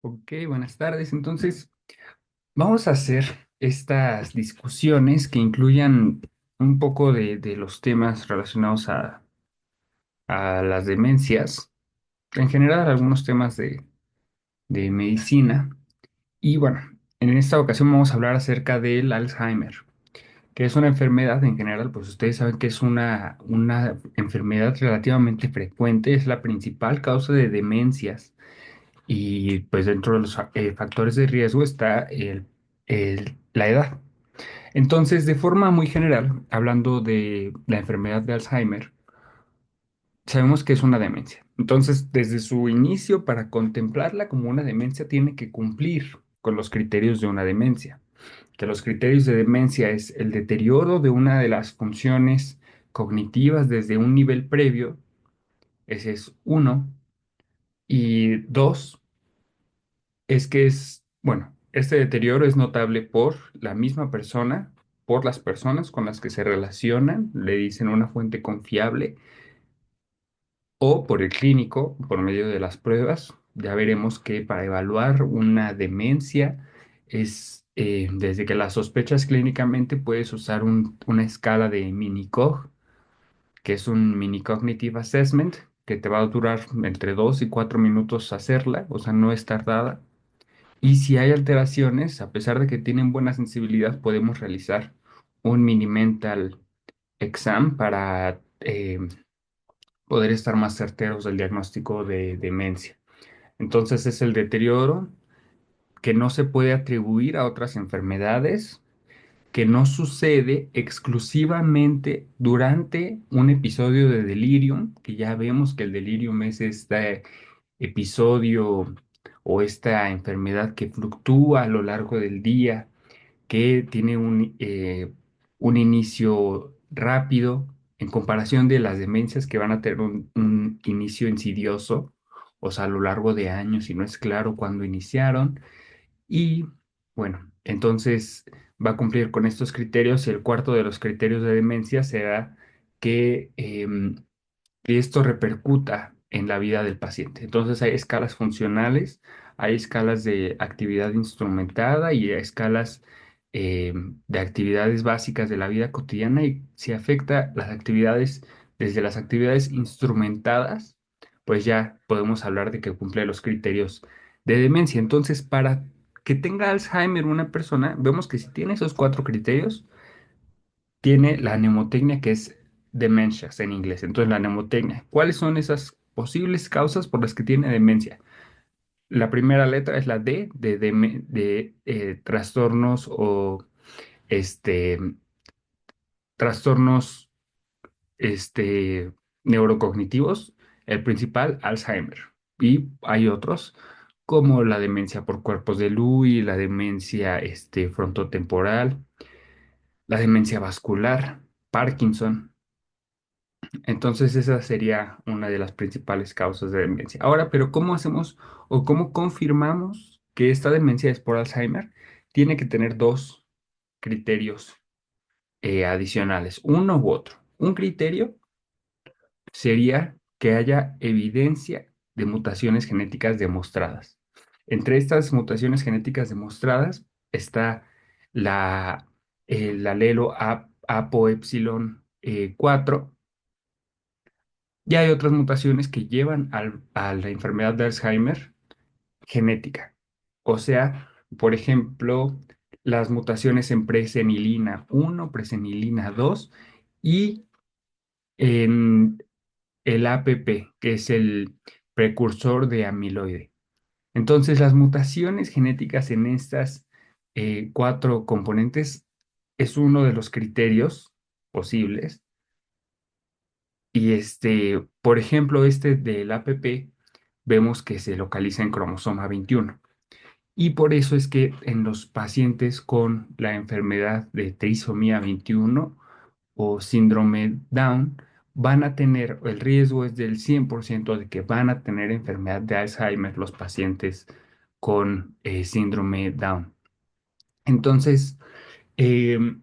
Ok, buenas tardes. Entonces, vamos a hacer estas discusiones que incluyan un poco de los temas relacionados a las demencias, en general algunos temas de medicina. Y bueno, en esta ocasión vamos a hablar acerca del Alzheimer, que es una enfermedad en general, pues ustedes saben que es una enfermedad relativamente frecuente, es la principal causa de demencias. Y pues dentro de los factores de riesgo está la edad. Entonces, de forma muy general, hablando de la enfermedad de Alzheimer, sabemos que es una demencia. Entonces, desde su inicio, para contemplarla como una demencia, tiene que cumplir con los criterios de una demencia. Que los criterios de demencia es el deterioro de una de las funciones cognitivas desde un nivel previo, ese es uno, y dos, bueno, este deterioro es notable por la misma persona, por las personas con las que se relacionan, le dicen una fuente confiable, o por el clínico, por medio de las pruebas. Ya veremos que para evaluar una demencia desde que la sospechas clínicamente, puedes usar una escala de Mini-Cog, que es un Mini Cognitive Assessment, que te va a durar entre 2 y 4 minutos hacerla, o sea, no es tardada. Y si hay alteraciones, a pesar de que tienen buena sensibilidad, podemos realizar un mini mental exam para poder estar más certeros del diagnóstico de demencia. Entonces es el deterioro que no se puede atribuir a otras enfermedades, que no sucede exclusivamente durante un episodio de delirium, que ya vemos que el delirium es este episodio o esta enfermedad que fluctúa a lo largo del día, que tiene un inicio rápido en comparación de las demencias que van a tener un inicio insidioso, o sea, a lo largo de años y no es claro cuándo iniciaron. Y bueno, entonces va a cumplir con estos criterios y el cuarto de los criterios de demencia será que que esto repercuta en la vida del paciente. Entonces hay escalas funcionales, hay escalas de actividad instrumentada y hay escalas de actividades básicas de la vida cotidiana, y si afecta las actividades, desde las actividades instrumentadas, pues ya podemos hablar de que cumple los criterios de demencia. Entonces, para que tenga Alzheimer una persona, vemos que si tiene esos cuatro criterios, tiene la mnemotecnia, que es dementias en inglés. Entonces, la mnemotecnia, ¿cuáles son esas posibles causas por las que tiene demencia? La primera letra es la D de trastornos o este, trastornos neurocognitivos, el principal, Alzheimer. Y hay otros, como la demencia por cuerpos de Lewy, la demencia frontotemporal, la demencia vascular, Parkinson. Entonces esa sería una de las principales causas de demencia. Ahora, pero ¿cómo hacemos o cómo confirmamos que esta demencia es por Alzheimer? Tiene que tener dos criterios adicionales, uno u otro. Un criterio sería que haya evidencia de mutaciones genéticas demostradas. Entre estas mutaciones genéticas demostradas está la, el alelo ApoE4, y hay otras mutaciones que llevan a la enfermedad de Alzheimer genética. O sea, por ejemplo, las mutaciones en presenilina 1, presenilina 2 y en el APP, que es el precursor de amiloide. Entonces, las mutaciones genéticas en estas cuatro componentes es uno de los criterios posibles. Y por ejemplo, este del APP, vemos que se localiza en cromosoma 21. Y por eso es que en los pacientes con la enfermedad de trisomía 21 o síndrome Down, van a tener, el riesgo es del 100% de que van a tener enfermedad de Alzheimer los pacientes con síndrome Down. Entonces, eh,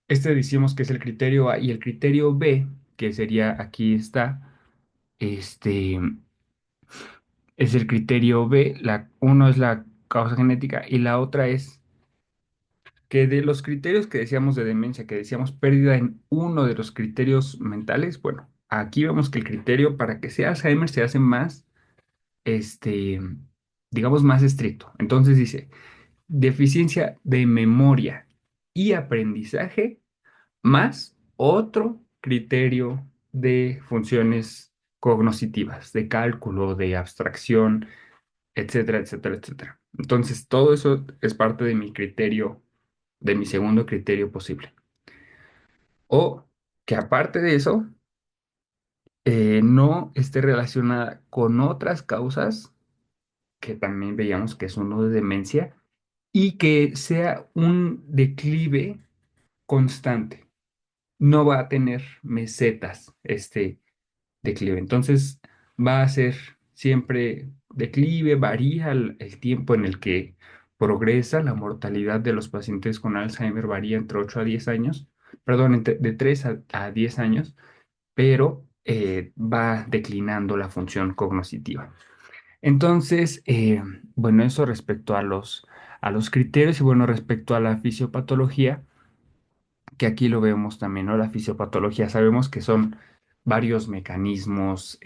decimos que es el criterio A, y el criterio B, que sería, aquí está, este, es el criterio B. Uno es la causa genética y la otra es que de los criterios que decíamos de demencia, que decíamos pérdida en uno de los criterios mentales, bueno, aquí vemos que el criterio para que sea Alzheimer se hace más, este, digamos, más estricto. Entonces dice, deficiencia de memoria y aprendizaje más otro criterio de funciones cognitivas, de cálculo, de abstracción, etcétera, etcétera, etcétera. Entonces, todo eso es parte de mi criterio, de mi segundo criterio posible. O que aparte de eso, no esté relacionada con otras causas, que también veíamos que es uno de demencia, y que sea un declive constante. No va a tener mesetas este declive. Entonces va a ser siempre declive, varía el tiempo en el que progresa. La mortalidad de los pacientes con Alzheimer varía entre 8 a 10 años, perdón, de 3 a 10 años, pero va declinando la función cognitiva. Entonces, bueno, eso respecto a los criterios y bueno, respecto a la fisiopatología, que aquí lo vemos también, ¿no? La fisiopatología, sabemos que son varios mecanismos,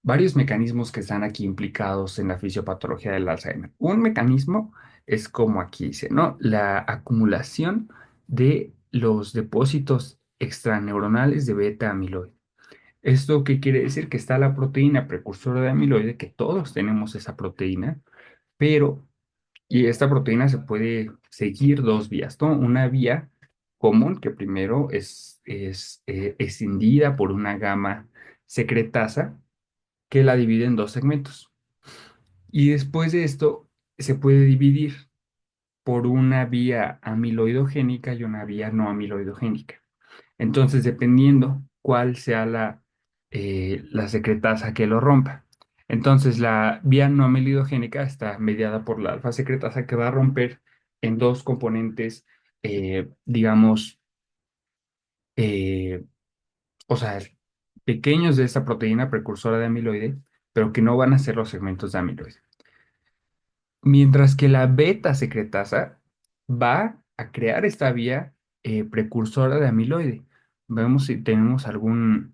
varios mecanismos que están aquí implicados en la fisiopatología del Alzheimer. Un mecanismo es como aquí dice, ¿no? La acumulación de los depósitos extraneuronales de beta amiloide. ¿Esto qué quiere decir? Que está la proteína precursora de amiloide, que todos tenemos esa proteína, pero y esta proteína se puede seguir dos vías, ¿no? Una vía común, que primero es escindida por una gama secretasa que la divide en dos segmentos. Y después de esto se puede dividir por una vía amiloidogénica y una vía no amiloidogénica. Entonces, dependiendo cuál sea la secretasa que lo rompa. Entonces, la vía no amilidogénica está mediada por la alfa secretasa que va a romper en dos componentes, digamos, eh, o sea, pequeños de esta proteína precursora de amiloide, pero que no van a ser los segmentos de amiloide. Mientras que la beta secretasa va a crear esta vía precursora de amiloide. Vemos si tenemos algún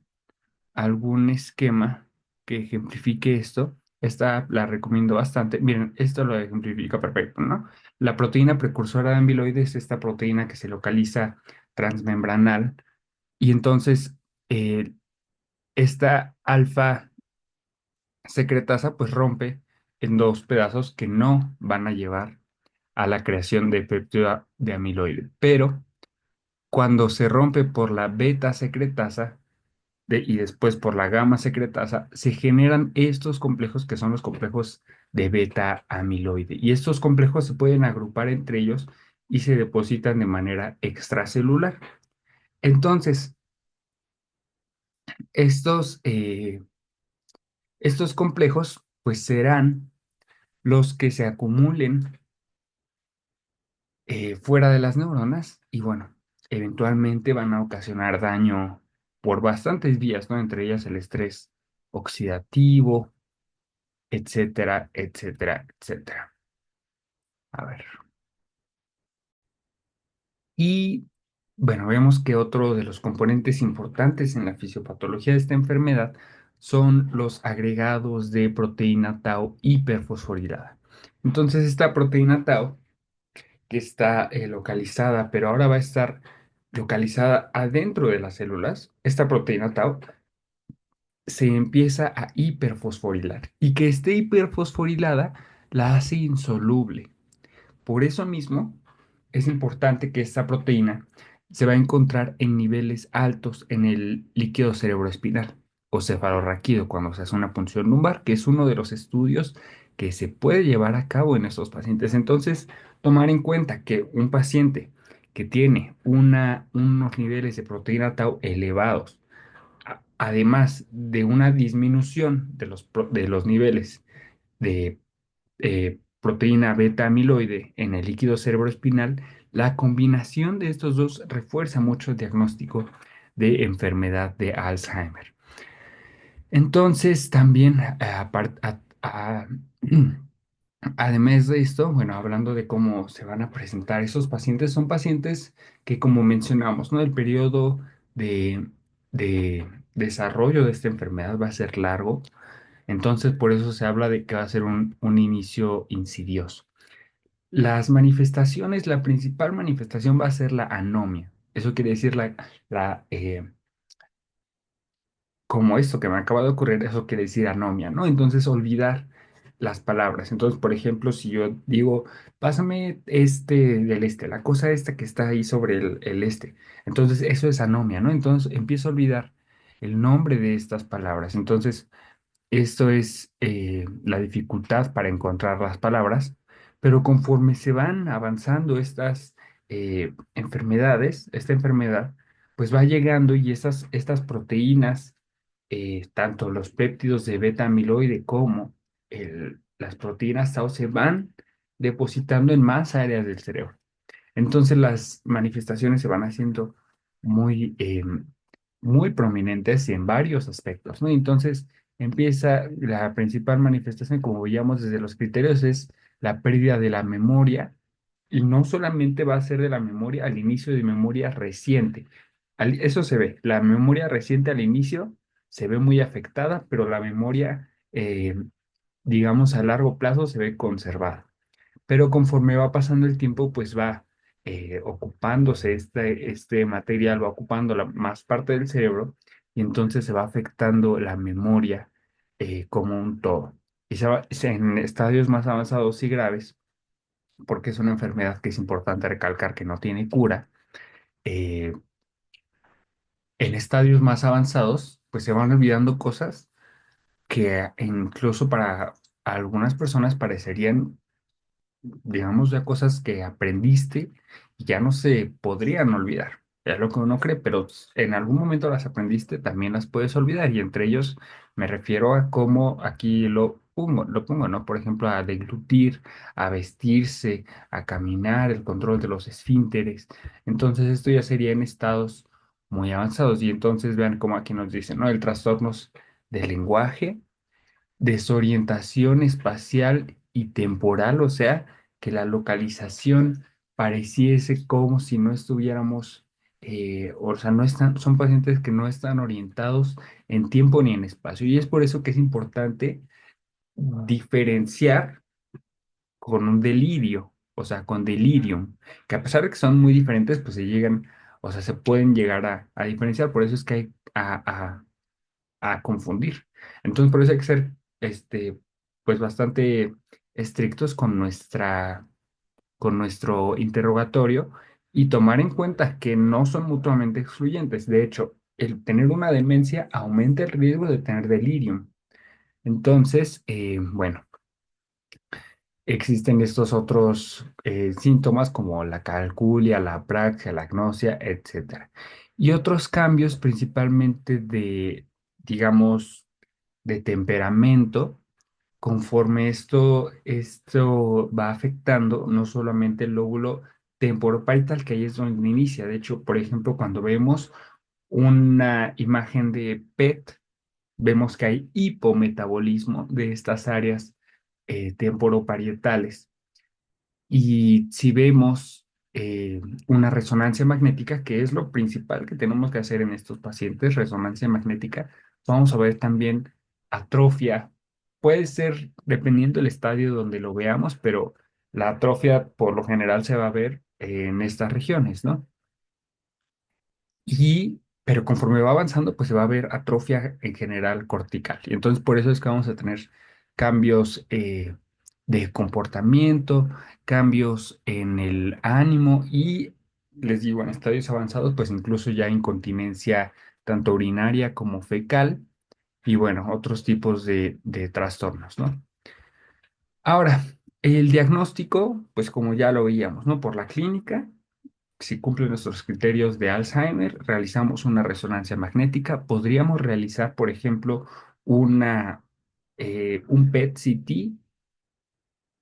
esquema que ejemplifique esto. Esta la recomiendo bastante. Miren, esto lo ejemplifica perfecto, ¿no? La proteína precursora de amiloide es esta proteína que se localiza transmembranal y entonces eh, esta alfa secretasa pues rompe en dos pedazos que no van a llevar a la creación de péptido de amiloide. Pero cuando se rompe por la beta secretasa, y después por la gamma secretasa, se generan estos complejos que son los complejos de beta amiloide. Y estos complejos se pueden agrupar entre ellos y se depositan de manera extracelular. Entonces, estos complejos pues serán los que se acumulen fuera de las neuronas y bueno, eventualmente van a ocasionar daño por bastantes vías, ¿no? Entre ellas el estrés oxidativo, etcétera, etcétera, etcétera. A ver. Y bueno, vemos que otro de los componentes importantes en la fisiopatología de esta enfermedad son los agregados de proteína tau hiperfosforilada. Entonces, esta proteína tau, que está localizada, pero ahora va a estar localizada adentro de las células, esta proteína tau se empieza a hiperfosforilar y que esté hiperfosforilada la hace insoluble. Por eso mismo es importante que esta proteína se va a encontrar en niveles altos en el líquido cerebroespinal o cefalorraquídeo cuando se hace una punción lumbar, que es uno de los estudios que se puede llevar a cabo en estos pacientes. Entonces, tomar en cuenta que un paciente que tiene unos niveles de proteína tau elevados, además de una disminución de los niveles de proteína beta amiloide en el líquido cerebroespinal, la combinación de estos dos refuerza mucho el diagnóstico de enfermedad de Alzheimer. Entonces, también, además de esto, bueno, hablando de cómo se van a presentar esos pacientes, son pacientes que, como mencionamos, ¿no? El periodo de, de desarrollo de esta enfermedad va a ser largo, entonces por eso se habla de que va a ser un inicio insidioso. Las manifestaciones, la principal manifestación va a ser la anomia. Eso quiere decir la, como esto que me acaba de ocurrir, eso quiere decir anomia, ¿no? Entonces, olvidar las palabras. Entonces, por ejemplo, si yo digo, pásame del la cosa esta que está ahí sobre el este, entonces eso es anomia, ¿no? Entonces, empiezo a olvidar el nombre de estas palabras. Entonces, esto es la dificultad para encontrar las palabras, pero conforme se van avanzando estas enfermedades, esta enfermedad, pues va llegando y estas proteínas, tanto los péptidos de beta amiloide como las proteínas tau se van depositando en más áreas del cerebro. Entonces las manifestaciones se van haciendo muy, muy prominentes y en varios aspectos, ¿no? Entonces empieza la principal manifestación, como veíamos desde los criterios, es la pérdida de la memoria y no solamente va a ser de la memoria al inicio de memoria reciente. Eso se ve, la memoria reciente al inicio se ve muy afectada, pero la memoria, digamos, a largo plazo se ve conservada, pero conforme va pasando el tiempo, pues va ocupándose este material, va ocupando la más parte del cerebro y entonces se va afectando la memoria como un todo. Y en estadios más avanzados y graves, porque es una enfermedad que es importante recalcar que no tiene cura, eh, en estadios más avanzados, pues se van olvidando cosas que incluso para algunas personas parecerían, digamos, ya cosas que aprendiste y ya no se podrían olvidar. Es lo que uno cree, pero en algún momento las aprendiste, también las puedes olvidar. Y entre ellos me refiero a cómo aquí lo pongo, ¿no? Por ejemplo, a deglutir, a vestirse, a caminar, el control de los esfínteres. Entonces, esto ya sería en estados muy avanzados. Y entonces vean cómo aquí nos dicen, ¿no? El trastornos del lenguaje, desorientación espacial y temporal, o sea, que la localización pareciese como si no estuviéramos, o sea, no están, son pacientes que no están orientados en tiempo ni en espacio. Y es por eso que es importante diferenciar con un delirio, o sea, con delirium, que a pesar de que son muy diferentes, pues se llegan, o sea, se pueden llegar a diferenciar. Por eso es que hay a confundir. Entonces, por eso hay que ser, pues bastante estrictos con nuestro interrogatorio y tomar en cuenta que no son mutuamente excluyentes. De hecho, el tener una demencia aumenta el riesgo de tener delirium. Entonces, bueno, existen estos otros síntomas como la calculia, la apraxia, la agnosia, etcétera. Y otros cambios principalmente digamos, de temperamento, conforme esto va afectando no solamente el lóbulo temporoparietal, que ahí es donde inicia. De hecho, por ejemplo, cuando vemos una imagen de PET, vemos que hay hipometabolismo de estas áreas temporoparietales. Y si vemos una resonancia magnética, que es lo principal que tenemos que hacer en estos pacientes, resonancia magnética, vamos a ver también atrofia. Puede ser dependiendo del estadio donde lo veamos, pero la atrofia por lo general se va a ver en estas regiones, ¿no? Pero conforme va avanzando, pues se va a ver atrofia en general cortical. Y entonces por eso es que vamos a tener cambios de comportamiento, cambios en el ánimo y, les digo, en estadios avanzados, pues incluso ya incontinencia tanto urinaria como fecal y bueno, otros tipos de trastornos, ¿no? Ahora, el diagnóstico, pues como ya lo veíamos, ¿no? Por la clínica, si cumple nuestros criterios de Alzheimer, realizamos una resonancia magnética. Podríamos realizar, por ejemplo, un PET-CT,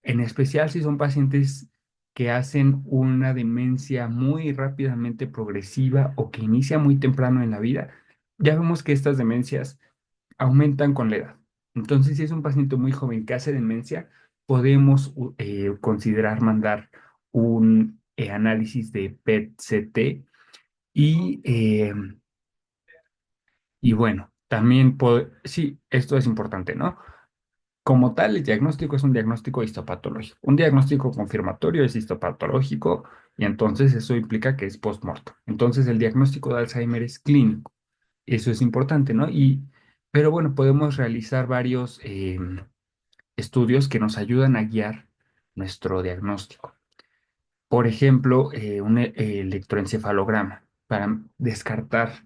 en especial si son pacientes que hacen una demencia muy rápidamente progresiva o que inicia muy temprano en la vida. Ya vemos que estas demencias aumentan con la edad. Entonces, si es un paciente muy joven que hace demencia, podemos considerar mandar un análisis de PET-CT y, y bueno, también, sí, esto es importante, ¿no? Como tal, el diagnóstico es un diagnóstico histopatológico. Un diagnóstico confirmatorio es histopatológico y entonces eso implica que es post-mortem. Entonces, el diagnóstico de Alzheimer es clínico. Eso es importante, ¿no? Pero bueno, podemos realizar varios estudios que nos ayudan a guiar nuestro diagnóstico. Por ejemplo, un electroencefalograma para descartar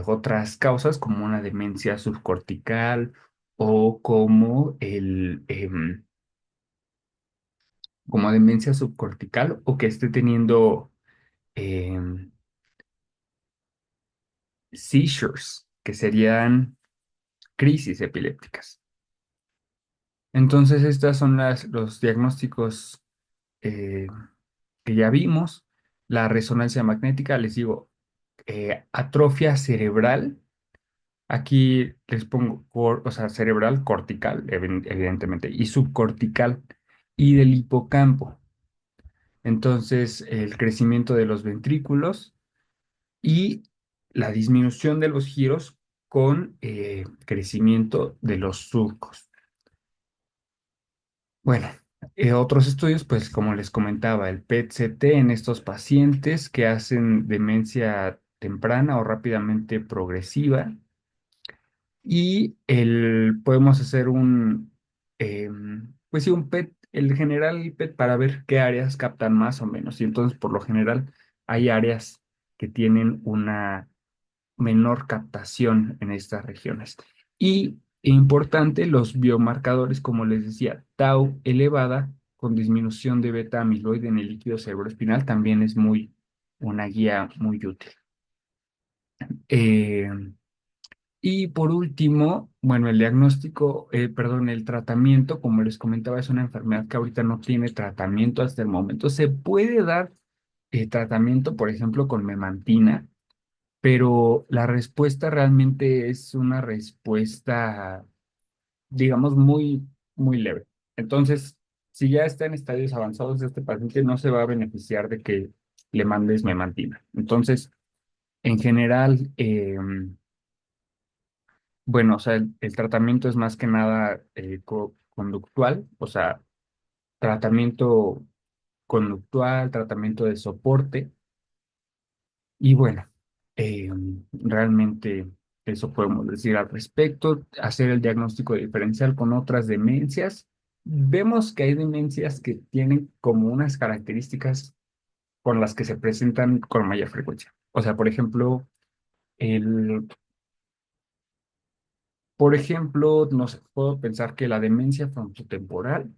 otras causas como una demencia subcortical o como demencia subcortical o que esté teniendo em, seizures, que serían crisis epilépticas. Entonces, estos son los diagnósticos eh, que ya vimos. La resonancia magnética, les digo, atrofia cerebral. Aquí les pongo, o sea, cerebral, cortical, evidentemente, y subcortical, y del hipocampo. Entonces, el crecimiento de los ventrículos y la disminución de los giros con crecimiento de los surcos. Bueno, otros estudios, pues como les comentaba, el PET-CT en estos pacientes que hacen demencia temprana o rápidamente progresiva podemos hacer pues sí, un PET, el general PET para ver qué áreas captan más o menos. Y entonces, por lo general, hay áreas que tienen una menor captación en estas regiones. Y importante, los biomarcadores, como les decía, tau elevada con disminución de beta amiloide en el líquido cerebroespinal también es una guía muy útil. Eh, y por último, bueno, el diagnóstico, perdón, el tratamiento, como les comentaba, es una enfermedad que ahorita no tiene tratamiento hasta el momento. Se puede dar tratamiento, por ejemplo, con memantina, pero la respuesta realmente es una respuesta, digamos, muy leve. Entonces, si ya está en estadios avanzados, este paciente no se va a beneficiar de que le mandes memantina. Entonces, en general, bueno, o sea, el tratamiento es más que nada conductual, o sea, tratamiento conductual, tratamiento de soporte. Y bueno, eh, realmente eso podemos decir al respecto. Hacer el diagnóstico diferencial con otras demencias. Vemos que hay demencias que tienen como unas características con las que se presentan con mayor frecuencia. O sea, el, por ejemplo, no sé, puedo pensar que la demencia frontotemporal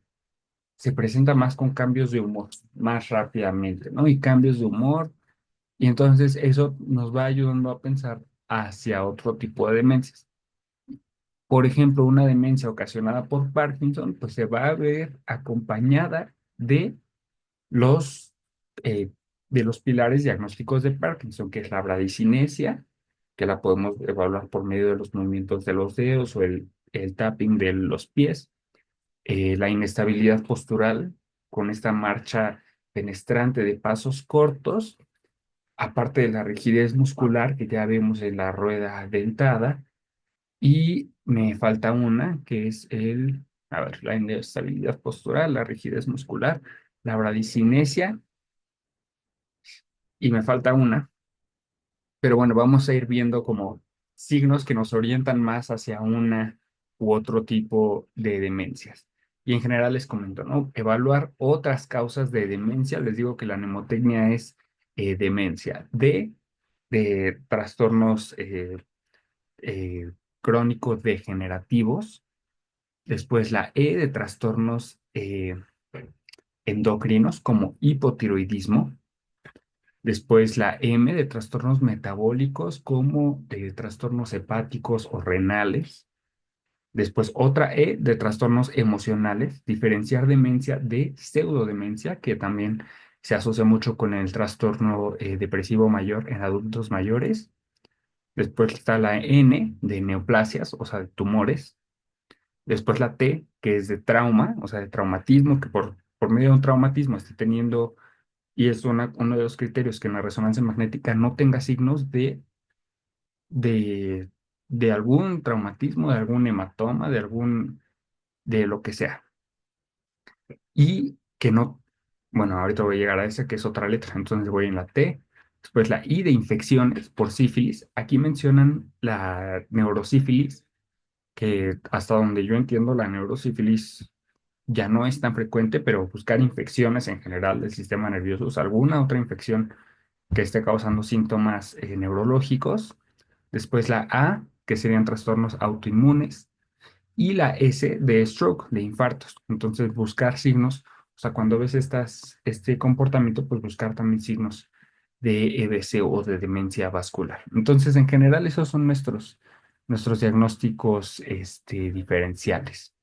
se presenta más con cambios de humor, más rápidamente, ¿no? Y cambios de humor. Y entonces eso nos va ayudando a pensar hacia otro tipo de demencias. Por ejemplo, una demencia ocasionada por Parkinson, pues se va a ver acompañada los, eh, de los pilares diagnósticos de Parkinson, que es la bradicinesia, que la podemos evaluar por medio de los movimientos de los dedos o el tapping de los pies, la inestabilidad postural con esta marcha penetrante de pasos cortos, aparte de la rigidez muscular que ya vemos en la rueda dentada, y me falta una que es a ver, la inestabilidad postural, la rigidez muscular, la bradicinesia, y me falta una, pero bueno, vamos a ir viendo como signos que nos orientan más hacia una u otro tipo de demencias. Y en general les comento, ¿no? Evaluar otras causas de demencia. Les digo que la mnemotecnia es demencia, de trastornos eh, crónicos degenerativos. Después la E de trastornos endocrinos como hipotiroidismo. Después la M de trastornos metabólicos como de trastornos hepáticos o renales. Después otra E de trastornos emocionales, diferenciar demencia de pseudodemencia, que también se asocia mucho con el trastorno depresivo mayor en adultos mayores. Después está la N de neoplasias, o sea, de tumores. Después la T, que es de trauma, o sea, de traumatismo, que por medio de un traumatismo esté teniendo, y es uno de los criterios que en la resonancia magnética no tenga signos de, de algún traumatismo, de algún hematoma, de lo que sea. Y que no, bueno, ahorita voy a llegar a esa, que es otra letra, entonces voy en la T. Después la I de infecciones por sífilis. Aquí mencionan la neurosífilis, que hasta donde yo entiendo la neurosífilis ya no es tan frecuente, pero buscar infecciones en general del sistema nervioso, o sea, alguna otra infección que esté causando síntomas neurológicos. Después la A, que serían trastornos autoinmunes, y la S de stroke, de infartos. Entonces, buscar signos, o sea, cuando ves este comportamiento, pues buscar también signos de EBC o de demencia vascular. Entonces, en general, esos son nuestros diagnósticos diferenciales.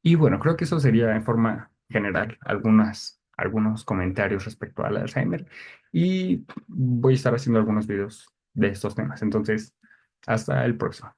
Y bueno, creo que eso sería en forma general algunos comentarios respecto al Alzheimer. Y voy a estar haciendo algunos videos de estos temas. Entonces, hasta el próximo.